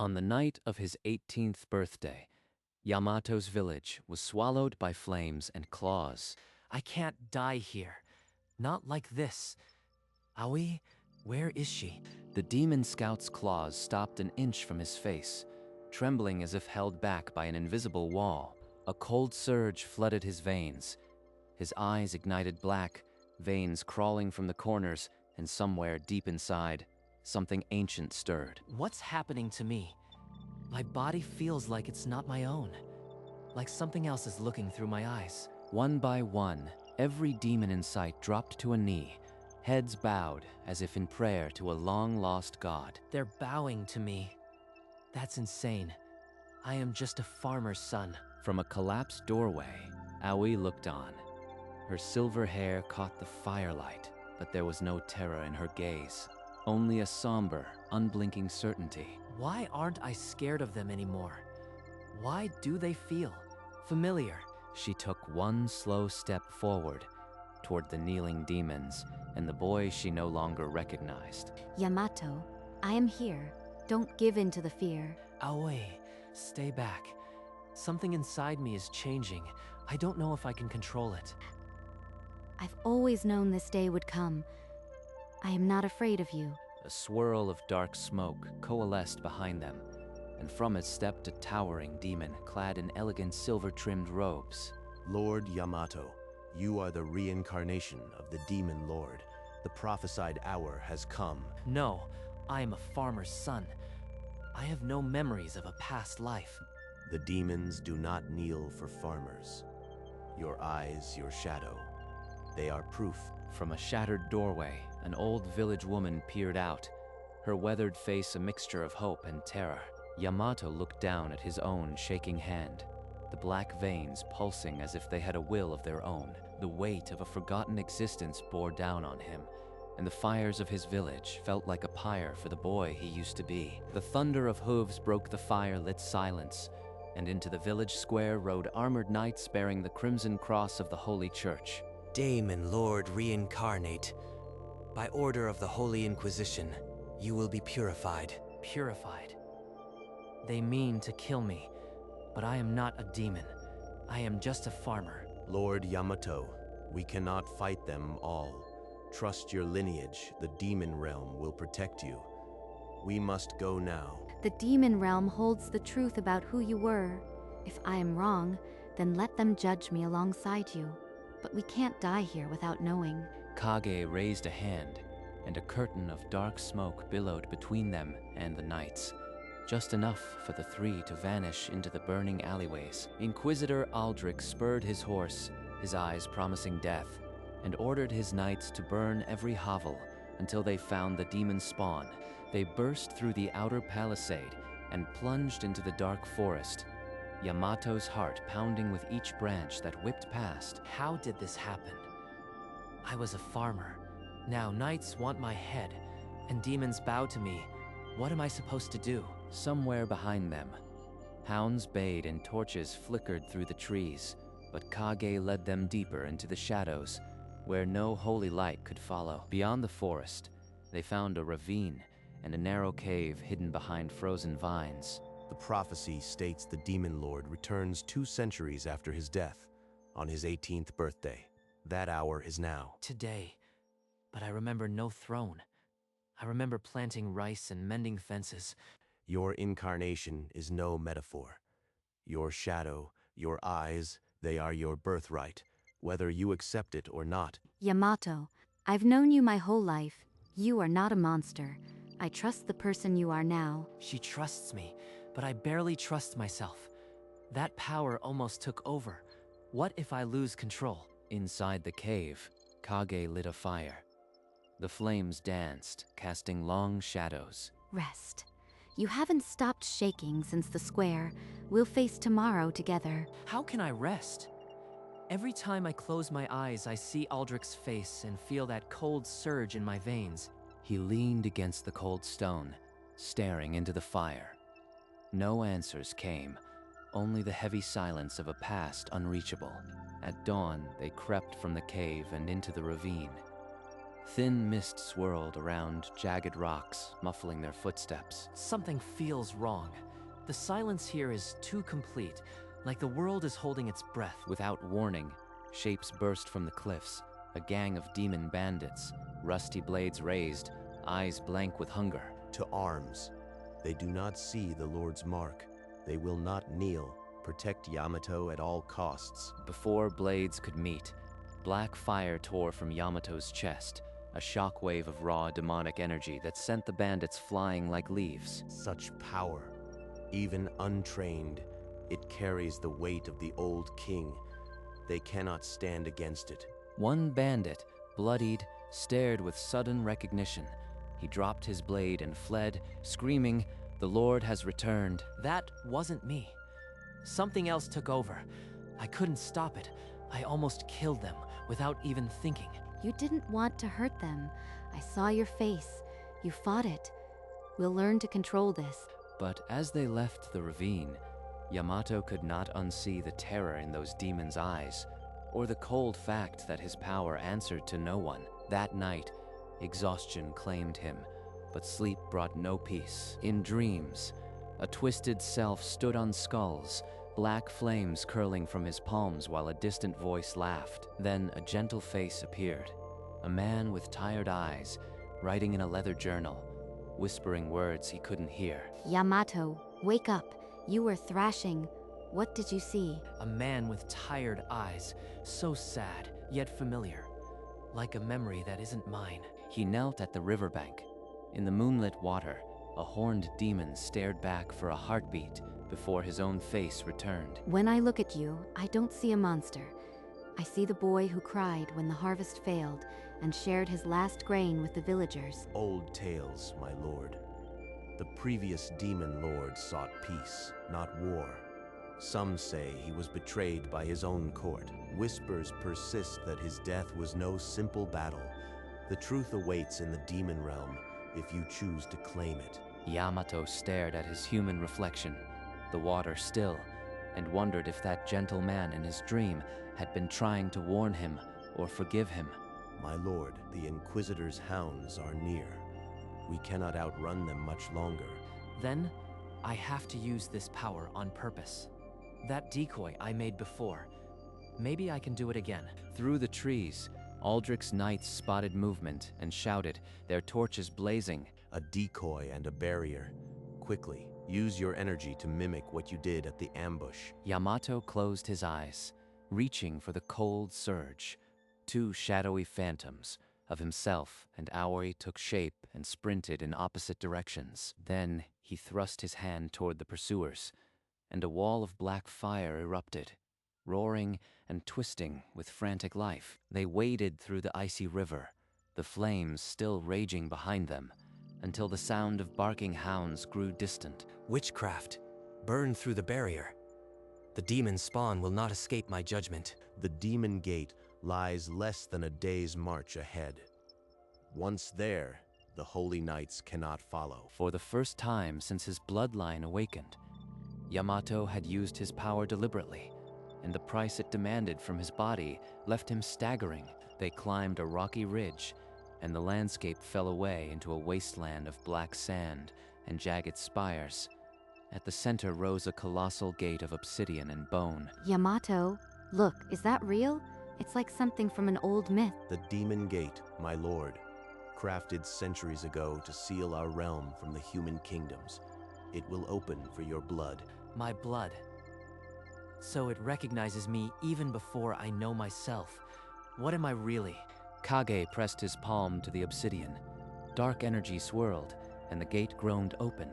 On the night of his 18th birthday, Yamato's village was swallowed by flames and claws. I can't die here. Not like this. Aoi, where is she? The demon scout's claws stopped an inch from his face, trembling as if held back by an invisible wall. A cold surge flooded his veins. His eyes ignited black, veins crawling from the corners, and somewhere deep inside, something ancient stirred. What's happening to me? My body feels like it's not my own. Like something else is looking through my eyes. One by one, every demon in sight dropped to a knee, heads bowed as if in prayer to a long-lost god. They're bowing to me. That's insane. I am just a farmer's son. From a collapsed doorway, Aoi looked on. Her silver hair caught the firelight, but there was no terror in her gaze, only a somber, unblinking certainty. Why aren't I scared of them anymore? Why do they feel familiar? She took one slow step forward toward the kneeling demons and the boy she no longer recognized. Yamato, I am here. Don't give in to the fear. Aoi, stay back. Something inside me is changing. I don't know if I can control it. I've always known this day would come. I am not afraid of you. A swirl of dark smoke coalesced behind them, and from it stepped a towering demon clad in elegant silver-trimmed robes. Lord Yamato, you are the reincarnation of the demon lord. The prophesied hour has come. No, I am a farmer's son. I have no memories of a past life. The demons do not kneel for farmers. Your eyes, your shadow, they are proof. From a shattered doorway, an old village woman peered out, her weathered face a mixture of hope and terror. Yamato looked down at his own shaking hand, the black veins pulsing as if they had a will of their own. The weight of a forgotten existence bore down on him, and the fires of his village felt like a pyre for the boy he used to be. The thunder of hooves broke the fire-lit silence, and into the village square rode armored knights bearing the crimson cross of the Holy Church. Demon Lord reincarnate. By order of the Holy Inquisition, you will be purified. Purified. They mean to kill me, but I am not a demon. I am just a farmer. Lord Yamato, we cannot fight them all. Trust your lineage, the demon realm will protect you. We must go now. The demon realm holds the truth about who you were. If I am wrong, then let them judge me alongside you. But we can't die here without knowing. Kage raised a hand, and a curtain of dark smoke billowed between them and the knights, just enough for the three to vanish into the burning alleyways. Inquisitor Aldrich spurred his horse, his eyes promising death, and ordered his knights to burn every hovel until they found the demon spawn. They burst through the outer palisade and plunged into the dark forest, Yamato's heart pounding with each branch that whipped past. How did this happen? I was a farmer. Now knights want my head, and demons bow to me. What am I supposed to do? Somewhere behind them, hounds bayed and torches flickered through the trees, but Kage led them deeper into the shadows, where no holy light could follow. Beyond the forest, they found a ravine and a narrow cave hidden behind frozen vines. The prophecy states the demon lord returns 2 centuries after his death, on his 18th birthday. That hour is now. Today. But I remember no throne. I remember planting rice and mending fences. Your incarnation is no metaphor. Your shadow, your eyes, they are your birthright, whether you accept it or not. Yamato, I've known you my whole life. You are not a monster. I trust the person you are now. She trusts me, but I barely trust myself. That power almost took over. What if I lose control? Inside the cave, Kage lit a fire. The flames danced, casting long shadows. Rest. You haven't stopped shaking since the square. We'll face tomorrow together. How can I rest? Every time I close my eyes, I see Aldrich's face and feel that cold surge in my veins. He leaned against the cold stone, staring into the fire. No answers came, only the heavy silence of a past unreachable. At dawn, they crept from the cave and into the ravine. Thin mist swirled around jagged rocks, muffling their footsteps. Something feels wrong. The silence here is too complete, like the world is holding its breath. Without warning, shapes burst from the cliffs, a gang of demon bandits, rusty blades raised, eyes blank with hunger. To arms. They do not see the Lord's mark. They will not kneel. Protect Yamato at all costs. Before blades could meet, black fire tore from Yamato's chest, a shockwave of raw demonic energy that sent the bandits flying like leaves. Such power. Even untrained, it carries the weight of the old king. They cannot stand against it. One bandit, bloodied, stared with sudden recognition. He dropped his blade and fled, screaming, "The Lord has returned." That wasn't me. Something else took over. I couldn't stop it. I almost killed them without even thinking. You didn't want to hurt them. I saw your face. You fought it. We'll learn to control this. But as they left the ravine, Yamato could not unsee the terror in those demons' eyes, or the cold fact that his power answered to no one. That night, exhaustion claimed him, but sleep brought no peace. In dreams, a twisted self stood on skulls, black flames curling from his palms while a distant voice laughed. Then a gentle face appeared, a man with tired eyes, writing in a leather journal, whispering words he couldn't hear. Yamato, wake up. You were thrashing. What did you see? A man with tired eyes, so sad, yet familiar. Like a memory that isn't mine. He knelt at the riverbank. In the moonlit water, a horned demon stared back for a heartbeat before his own face returned. When I look at you, I don't see a monster. I see the boy who cried when the harvest failed and shared his last grain with the villagers. Old tales, my lord. The previous demon lord sought peace, not war. Some say he was betrayed by his own court. Whispers persist that his death was no simple battle. The truth awaits in the demon realm if you choose to claim it. Yamato stared at his human reflection, the water still, and wondered if that gentle man in his dream had been trying to warn him or forgive him. My lord, the Inquisitor's hounds are near. We cannot outrun them much longer. Then, I have to use this power on purpose. That decoy I made before, maybe I can do it again. Through the trees, Aldrich's knights spotted movement and shouted, their torches blazing. A decoy and a barrier. Quickly, use your energy to mimic what you did at the ambush. Yamato closed his eyes, reaching for the cold surge. Two shadowy phantoms of himself and Aoi took shape and sprinted in opposite directions. Then he thrust his hand toward the pursuers, and a wall of black fire erupted, roaring and twisting with frantic life. They waded through the icy river, the flames still raging behind them, until the sound of barking hounds grew distant. Witchcraft. Burn through the barrier. The demon spawn will not escape my judgment. The demon gate lies less than a day's march ahead. Once there, the holy knights cannot follow. For the first time since his bloodline awakened, Yamato had used his power deliberately, and the price it demanded from his body left him staggering. They climbed a rocky ridge, and the landscape fell away into a wasteland of black sand and jagged spires. At the center rose a colossal gate of obsidian and bone. Yamato, look, is that real? It's like something from an old myth. The demon gate, my lord, crafted centuries ago to seal our realm from the human kingdoms. It will open for your blood. My blood. So it recognizes me even before I know myself. What am I really? Kage pressed his palm to the obsidian. Dark energy swirled, and the gate groaned open,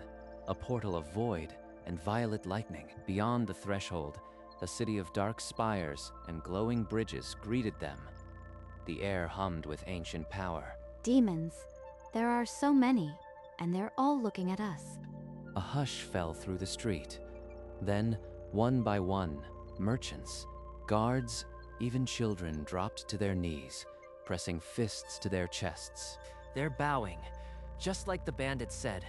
a portal of void and violet lightning. Beyond the threshold, a city of dark spires and glowing bridges greeted them. The air hummed with ancient power. Demons. There are so many, and they're all looking at us. A hush fell through the street. Then, one by one, merchants, guards, even children dropped to their knees, pressing fists to their chests. They're bowing, just like the bandit said.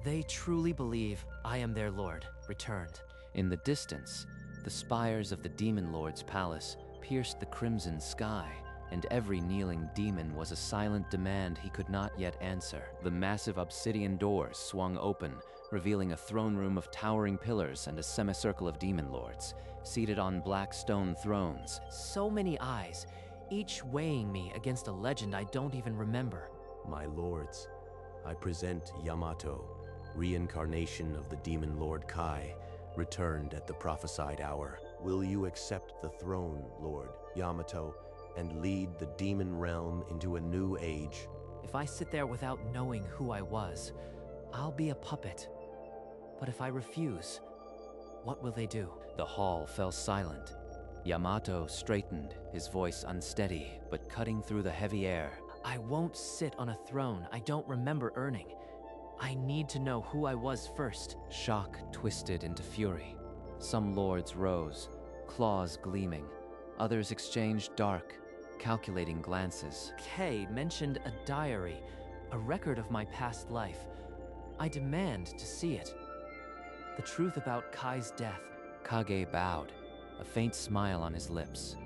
They truly believe I am their lord, returned. In the distance, the spires of the Demon Lord's palace pierced the crimson sky, and every kneeling demon was a silent demand he could not yet answer. The massive obsidian doors swung open, revealing a throne room of towering pillars and a semicircle of demon lords, seated on black stone thrones. So many eyes, each weighing me against a legend I don't even remember. My lords, I present Yamato, reincarnation of the demon lord Kai, returned at the prophesied hour. Will you accept the throne, Lord Yamato, and lead the demon realm into a new age? If I sit there without knowing who I was, I'll be a puppet. But if I refuse, what will they do? The hall fell silent. Yamato straightened, his voice unsteady, but cutting through the heavy air. I won't sit on a throne I don't remember earning. I need to know who I was first. Shock twisted into fury. Some lords rose, claws gleaming. Others exchanged dark, calculating glances. Kay mentioned a diary, a record of my past life. I demand to see it. The truth about Kai's death. Kage bowed, a faint smile on his lips.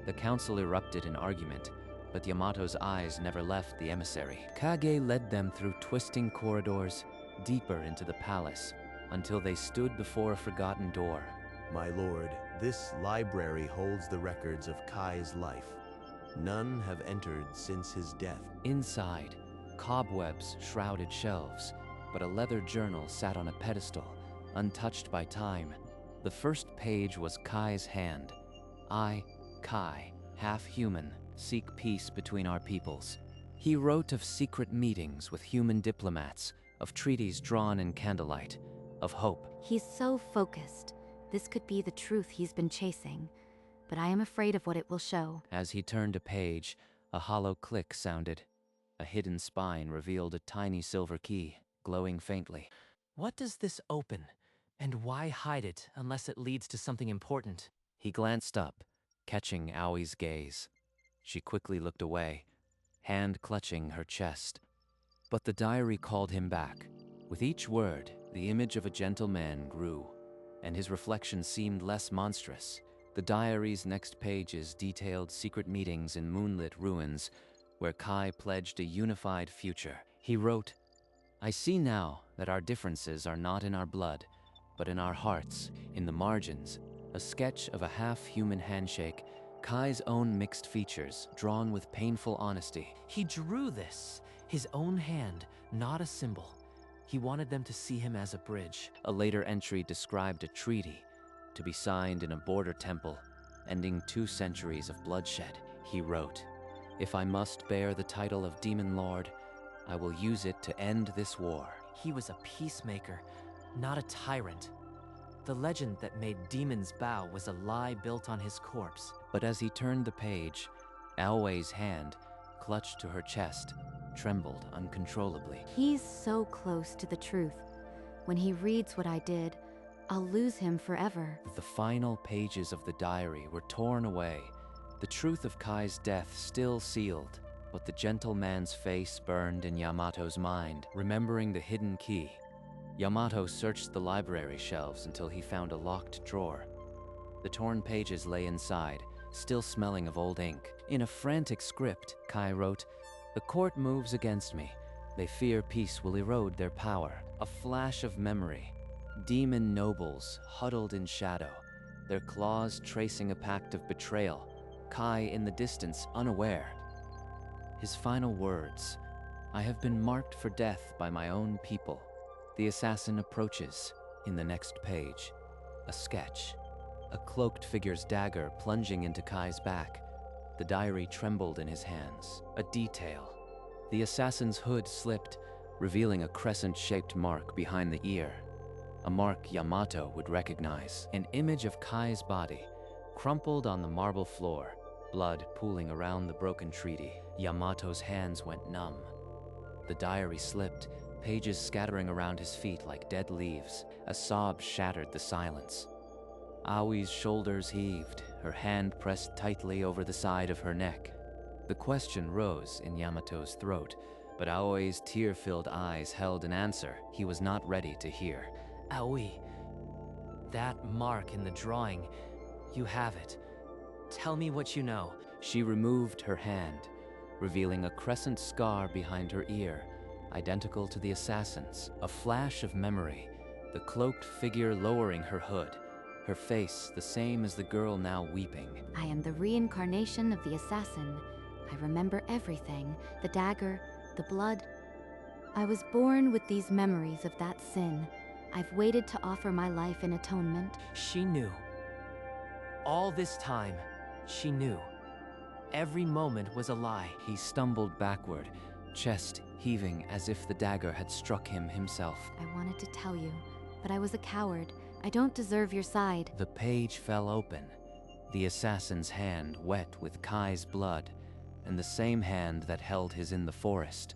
The council erupted in argument, but Yamato's eyes never left the emissary. Kage led them through twisting corridors, deeper into the palace, until they stood before a forgotten door. My lord, this library holds the records of Kai's life. None have entered since his death. Inside, cobwebs shrouded shelves, but a leather journal sat on a pedestal, untouched by time. The first page was Kai's hand. I, Kai, half human, seek peace between our peoples. He wrote of secret meetings with human diplomats, of treaties drawn in candlelight, of hope. He's so focused. This could be the truth he's been chasing, but I am afraid of what it will show. As he turned a page, a hollow click sounded. A hidden spine revealed a tiny silver key, glowing faintly. What does this open? And why hide it unless it leads to something important? He glanced up, catching Aoi's gaze. She quickly looked away, hand clutching her chest. But the diary called him back. With each word, the image of a gentle man grew, and his reflection seemed less monstrous. The diary's next pages detailed secret meetings in moonlit ruins, where Kai pledged a unified future. He wrote, "I see now that our differences are not in our blood, but in our hearts." In the margins, a sketch of a half-human handshake, Kai's own mixed features, drawn with painful honesty. He drew this, his own hand, not a symbol. He wanted them to see him as a bridge. A later entry described a treaty, to be signed in a border temple, ending 2 centuries of bloodshed. He wrote, "If I must bear the title of Demon Lord, I will use it to end this war." He was a peacemaker, not a tyrant. The legend that made demons bow was a lie built on his corpse. But as he turned the page, Aoi's hand, clutched to her chest, trembled uncontrollably. He's so close to the truth. When he reads what I did, I'll lose him forever. The final pages of the diary were torn away, the truth of Kai's death still sealed, but the gentle man's face burned in Yamato's mind, remembering the hidden key. Yamato searched the library shelves until he found a locked drawer. The torn pages lay inside, still smelling of old ink. In a frantic script, Kai wrote, "The court moves against me. They fear peace will erode their power." A flash of memory. Demon nobles huddled in shadow, their claws tracing a pact of betrayal. Kai in the distance, unaware. His final words, "I have been marked for death by my own people." The assassin approaches. In the next page, a sketch. A cloaked figure's dagger plunging into Kai's back. The diary trembled in his hands. A detail. The assassin's hood slipped, revealing a crescent-shaped mark behind the ear. A mark Yamato would recognize. An image of Kai's body, crumpled on the marble floor, blood pooling around the broken treaty. Yamato's hands went numb. The diary slipped, pages scattering around his feet like dead leaves. A sob shattered the silence. Aoi's shoulders heaved, her hand pressed tightly over the side of her neck. The question rose in Yamato's throat, but Aoi's tear-filled eyes held an answer he was not ready to hear. Aoi, that mark in the drawing, you have it. Tell me what you know. She removed her hand, revealing a crescent scar behind her ear, identical to the assassin's. A flash of memory, the cloaked figure lowering her hood, her face the same as the girl now weeping. I am the reincarnation of the assassin. I remember everything, the dagger, the blood. I was born with these memories of that sin. I've waited to offer my life in atonement. She knew. All this time, she knew. Every moment was a lie. He stumbled backward, chest heaving as if the dagger had struck him himself. I wanted to tell you, but I was a coward. I don't deserve your side. The page fell open, the assassin's hand wet with Kai's blood, and the same hand that held his in the forest.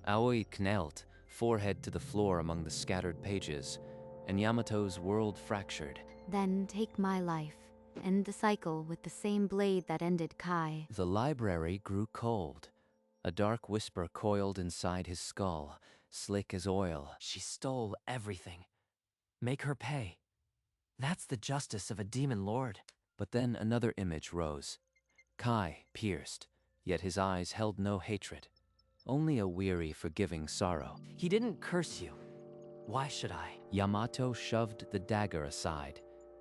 Aoi knelt, forehead to the floor among the scattered pages, and Yamato's world fractured. Then take my life. End the cycle with the same blade that ended Kai. The library grew cold. A dark whisper coiled inside his skull, slick as oil. She stole everything. Make her pay. That's the justice of a demon lord. But then another image rose. Kai, pierced, yet his eyes held no hatred. Only a weary, forgiving sorrow. He didn't curse you. Why should I? Yamato shoved the dagger aside.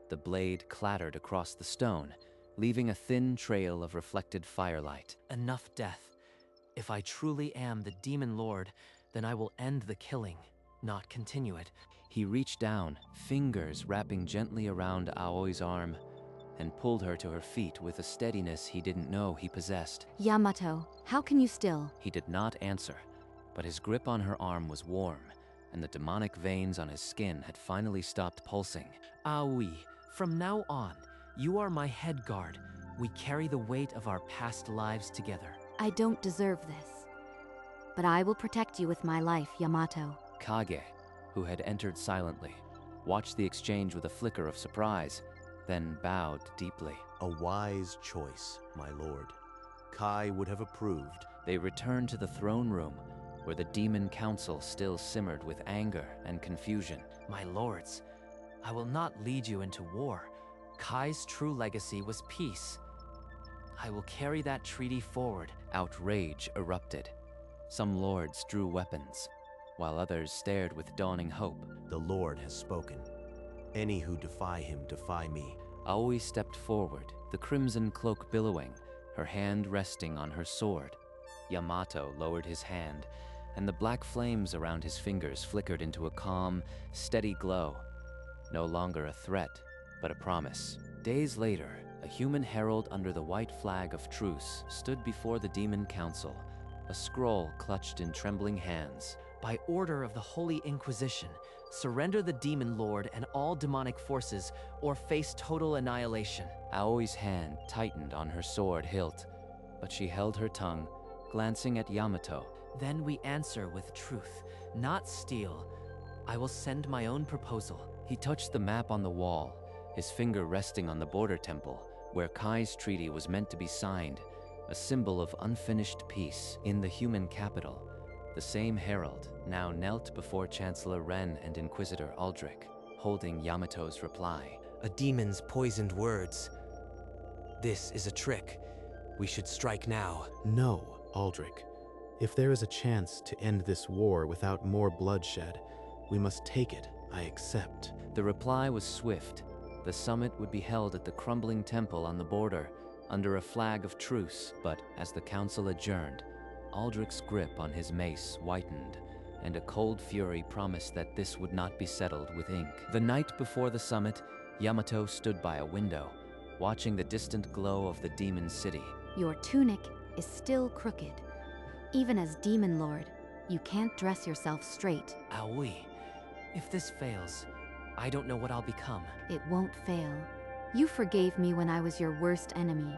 The blade clattered across the stone, leaving a thin trail of reflected firelight. Enough death. If I truly am the demon lord, then I will end the killing, not continue it. He reached down, fingers wrapping gently around Aoi's arm, and pulled her to her feet with a steadiness he didn't know he possessed. Yamato, how can you still? He did not answer, but his grip on her arm was warm, and the demonic veins on his skin had finally stopped pulsing. Aoi, from now on, you are my head guard. We carry the weight of our past lives together. I don't deserve this. But I will protect you with my life, Yamato. Kage, who had entered silently, watched the exchange with a flicker of surprise, then bowed deeply. A wise choice, my lord. Kai would have approved. They returned to the throne room, where the demon council still simmered with anger and confusion. My lords, I will not lead you into war. Kai's true legacy was peace. I will carry that treaty forward. Outrage erupted. Some lords drew weapons, while others stared with dawning hope. The Lord has spoken. Any who defy him defy me. Aoi stepped forward, the crimson cloak billowing, her hand resting on her sword. Yamato lowered his hand, and the black flames around his fingers flickered into a calm, steady glow. No longer a threat, but a promise. Days later, a human herald under the white flag of truce stood before the demon council, a scroll clutched in trembling hands. By order of the Holy Inquisition, surrender the demon lord and all demonic forces, or face total annihilation. Aoi's hand tightened on her sword hilt, but she held her tongue, glancing at Yamato. Then we answer with truth, not steel. I will send my own proposal. He touched the map on the wall, his finger resting on the border temple, where Kai's treaty was meant to be signed, a symbol of unfinished peace. In the human capital, the same herald now knelt before Chancellor Ren and Inquisitor Aldrich, holding Yamato's reply. A demon's poisoned words. This is a trick. We should strike now. No, Aldrich. If there is a chance to end this war without more bloodshed, we must take it. I accept. The reply was swift. The summit would be held at the crumbling temple on the border, under a flag of truce. But as the council adjourned, Aldrich's grip on his mace whitened, and a cold fury promised that this would not be settled with ink. The night before the summit, Yamato stood by a window, watching the distant glow of the demon city. Your tunic is still crooked. Even as demon lord, you can't dress yourself straight. Aoi, if this fails, I don't know what I'll become. It won't fail. You forgave me when I was your worst enemy.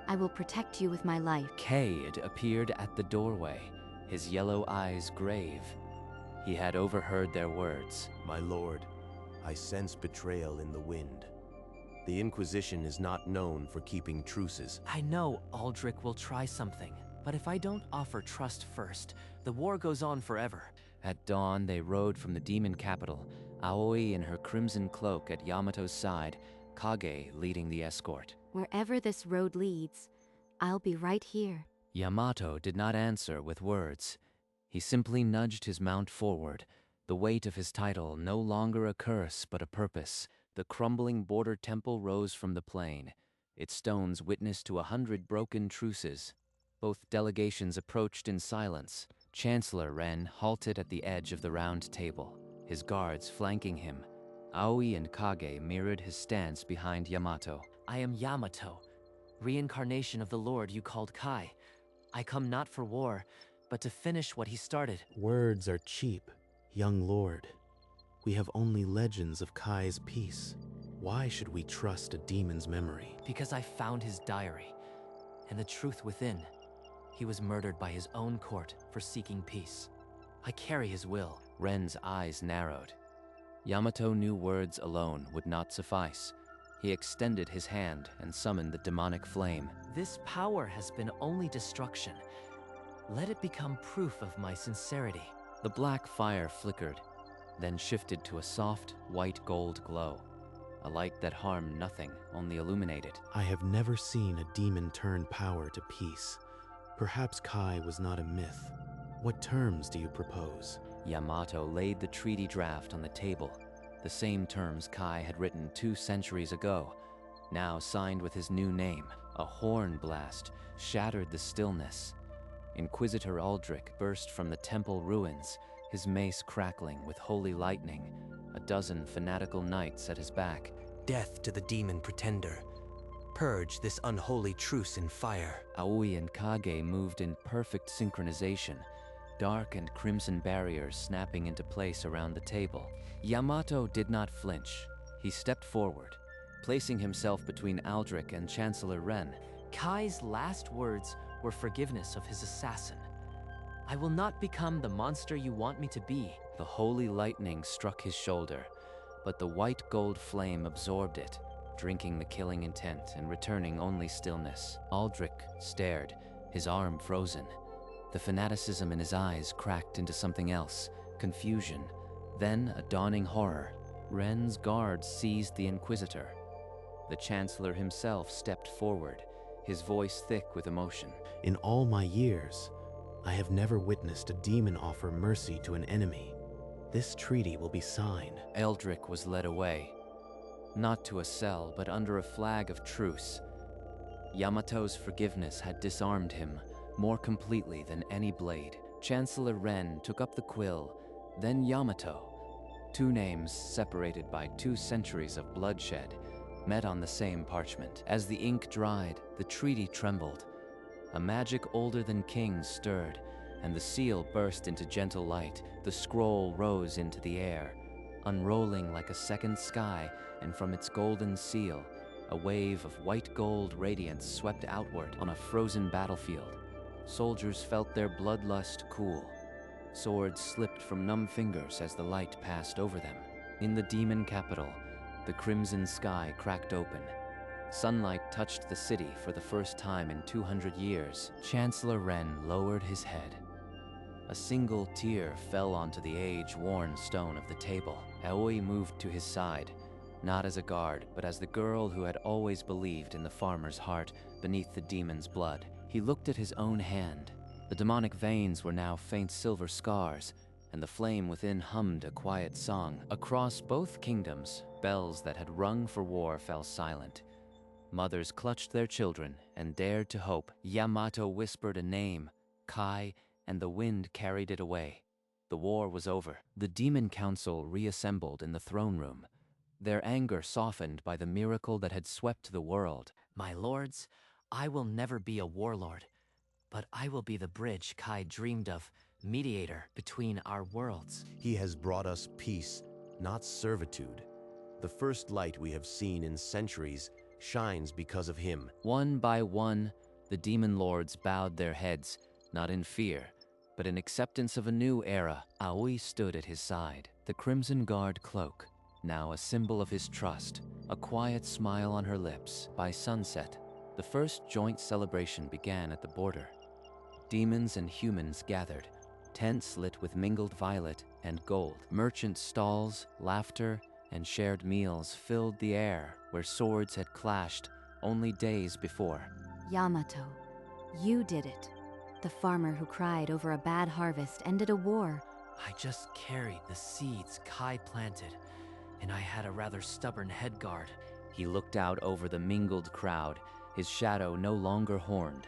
I will protect you with my life. Cade appeared at the doorway, his yellow eyes grave. He had overheard their words. My lord, I sense betrayal in the wind. The Inquisition is not known for keeping truces. I know Aldrich will try something, but if I don't offer trust first, the war goes on forever. At dawn, they rode from the demon capital, Aoi in her crimson cloak at Yamato's side, Kage leading the escort. Wherever this road leads, I'll be right here. Yamato did not answer with words. He simply nudged his mount forward, the weight of his title no longer a curse but a purpose. The crumbling border temple rose from the plain, its stones witness to 100 broken truces. Both delegations approached in silence. Chancellor Ren halted at the edge of the round table, his guards flanking him. Aoi and Kage mirrored his stance behind Yamato. I am Yamato, reincarnation of the Lord you called Kai. I come not for war, but to finish what he started. Words are cheap, young lord. We have only legends of Kai's peace. Why should we trust a demon's memory? Because I found his diary, and the truth within. He was murdered by his own court for seeking peace. I carry his will. Ren's eyes narrowed. Yamato knew words alone would not suffice. He extended his hand and summoned the demonic flame. This power has been only destruction. Let it become proof of my sincerity. The black fire flickered, then shifted to a soft, white gold glow. A light that harmed nothing, only illuminated. I have never seen a demon turn power to peace. Perhaps Kai was not a myth. What terms do you propose? Yamato laid the treaty draft on the table, the same terms Kai had written 2 centuries ago, now signed with his new name. A horn blast shattered the stillness. Inquisitor Aldrich burst from the temple ruins, his mace crackling with holy lightning, a dozen fanatical knights at his back. Death to the demon pretender. Purge this unholy truce in fire. Aoi and Kage moved in perfect synchronization, dark and crimson barriers snapping into place around the table. Yamato did not flinch. He stepped forward, placing himself between Aldrich and Chancellor Ren. Kai's last words were forgiveness of his assassin. I will not become the monster you want me to be. The holy lightning struck his shoulder, but the white gold flame absorbed it, drinking the killing intent and returning only stillness. Aldrich stared, his arm frozen. The fanaticism in his eyes cracked into something else, confusion, then a dawning horror. Ren's guards seized the Inquisitor. The Chancellor himself stepped forward, his voice thick with emotion. In all my years, I have never witnessed a demon offer mercy to an enemy. This treaty will be signed. Eldrick was led away, not to a cell, but under a flag of truce. Yamato's forgiveness had disarmed him more completely than any blade. Chancellor Ren took up the quill, then Yamato. 2 names separated by 2 centuries of bloodshed met on the same parchment. As the ink dried, the treaty trembled. A magic older than kings stirred, and the seal burst into gentle light. The scroll rose into the air, unrolling like a second sky, and from its golden seal, a wave of white gold radiance swept outward on a frozen battlefield. Soldiers felt their bloodlust cool. Swords slipped from numb fingers as the light passed over them. In the demon capital, the crimson sky cracked open. Sunlight touched the city for the first time in 200 years. Chancellor Ren lowered his head. A single tear fell onto the age-worn stone of the table. Aoi moved to his side, not as a guard, but as the girl who had always believed in the farmer's heart beneath the demon's blood. He looked at his own hand. The demonic veins were now faint silver scars, and the flame within hummed a quiet song. Across both kingdoms, bells that had rung for war fell silent. Mothers clutched their children and dared to hope. Yamato whispered a name, Kai, and the wind carried it away. The war was over. The Demon Council reassembled in the throne room, their anger softened by the miracle that had swept the world. My lords, I will never be a warlord, but I will be the bridge Kai dreamed of, mediator between our worlds. He has brought us peace, not servitude. The first light we have seen in centuries shines because of him. One by one, the demon lords bowed their heads, not in fear, but in acceptance of a new era. Aoi stood at his side, the Crimson Guard cloak, now a symbol of his trust, a quiet smile on her lips. By sunset, the first joint celebration began at the border. Demons and humans gathered, tents lit with mingled violet and gold. Merchant stalls, laughter, and shared meals filled the air where swords had clashed only days before. Yamato, You did it. The farmer who cried over a bad harvest ended a war. I just carried the seeds Kai planted, and I had a rather stubborn head guard. He looked out over the mingled crowd, his shadow no longer horned,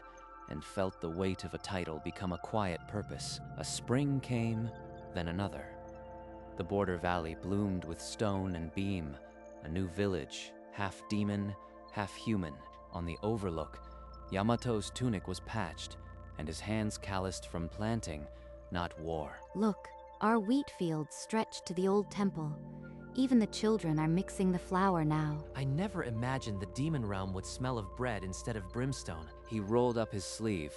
and felt the weight of a title become a quiet purpose. A spring came, then another. The border valley bloomed with stone and beam, a new village, half demon, half human. On the overlook, Yamato's tunic was patched, and his hands calloused from planting, not war. Look, our wheat fields stretch to the old temple. Even the children are mixing the flour now. I never imagined the demon realm would smell of bread instead of brimstone. He rolled up his sleeve.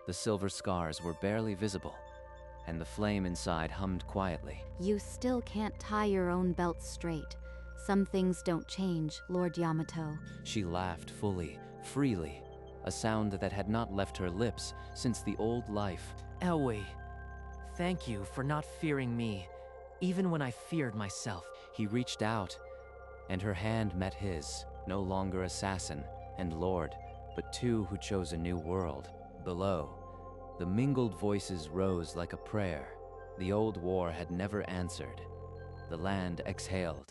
The silver scars were barely visible, and the flame inside hummed quietly. You still can't tie your own belt straight. Some things don't change, Lord Yamato. She laughed fully, freely, a sound that had not left her lips since the old life. Elway, thank you for not fearing me, even when I feared myself. He reached out, and her hand met his, no longer assassin and lord, but two who chose a new world. Below, the mingled voices rose like a prayer. The old war had never answered. The land exhaled.